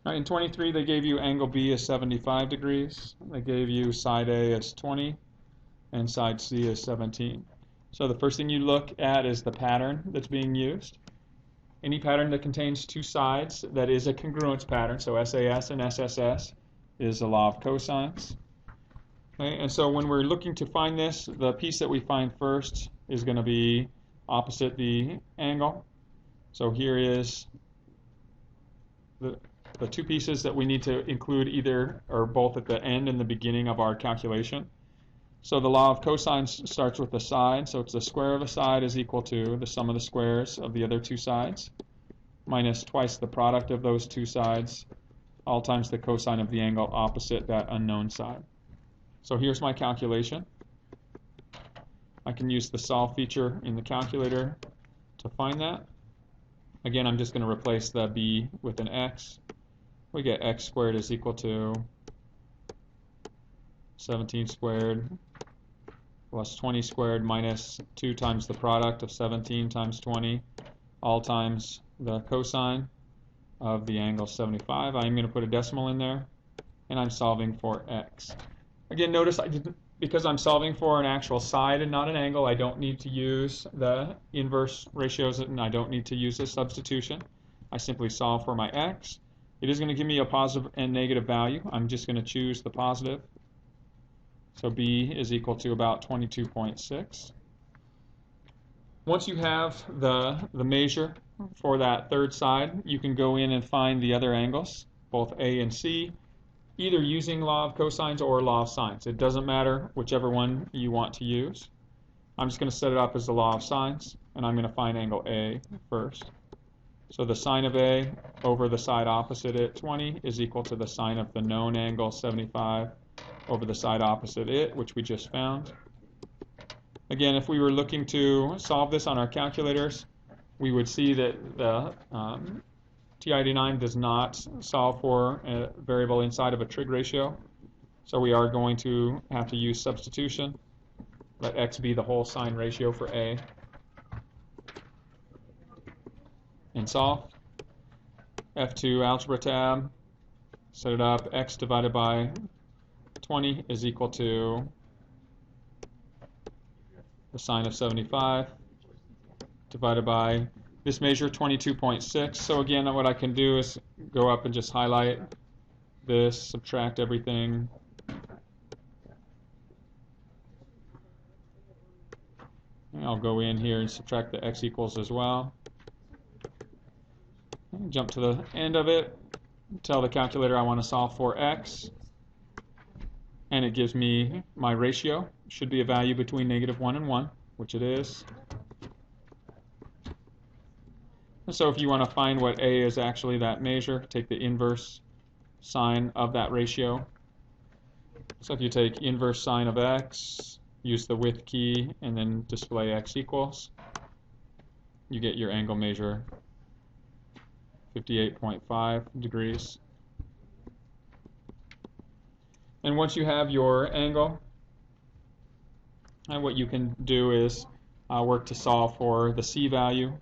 All right, in 23, they gave you angle B as 75 degrees. They gave you side A as 20 and side C as 17. So the first thing you look at is the pattern that's being used. Any pattern that contains two sides that is a congruence pattern, so SAS and SSS, is a law of cosines. Okay, and so when we're looking to find this, the piece that we find first is going to be opposite the angle. So here is the two pieces that we need to include either or both at the end and the beginning of our calculation. So the law of cosines starts with the side, so it's the square of a side is equal to the sum of the squares of the other two sides, minus twice the product of those two sides, all times the cosine of the angle opposite that unknown side. So here's my calculation. I can use the solve feature in the calculator to find that. Again, I'm just going to replace the b with an x. We get x squared is equal to 17 squared plus 20 squared minus 2 times the product of 17 times 20, all times the cosine of the angle 75. I'm going to put a decimal in there, and I'm solving for x. Again, notice because I'm solving for an actual side and not an angle, I don't need to use the inverse ratios, and I don't need to use a substitution. I simply solve for my x. It is going to give me a positive and negative value. I'm just going to choose the positive. So b is equal to about 22.6. Once you have the measure for that third side, you can go in and find the other angles, both A and C, either using law of cosines or law of sines. It doesn't matter whichever one you want to use. I'm just going to set it up as the law of sines, and I'm going to find angle A first. So the sine of A over the side opposite it, 20, is equal to the sine of the known angle, 75, over the side opposite it, which we just found. Again, if we were looking to solve this on our calculators, we would see that the TI-89 does not solve for a variable inside of a trig ratio. So we are going to have to use substitution. Let x be the whole sine ratio for A. And solve. F2 algebra tab. Set it up. X divided by 20 is equal to the sine of 75 divided by this measure, 22.6. So again, what I can do is go up and just highlight this, subtract everything. And I'll go in here and subtract the x equals as well. And jump to the end of it, tell the calculator I want to solve for x. And it gives me my ratio. It should be a value between -1 and 1, which it is. And so if you want to find what A is actually that measure, take the inverse sine of that ratio. So if you take inverse sine of x, use the with key, and then display x equals, you get your angle measure, 58.5 degrees. And once you have your angle, and what you can do is work to solve for the C value.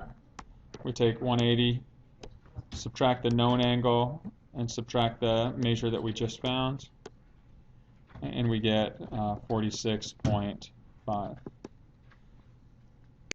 We take 180, subtract the known angle, and subtract the measure that we just found, and we get 46.5.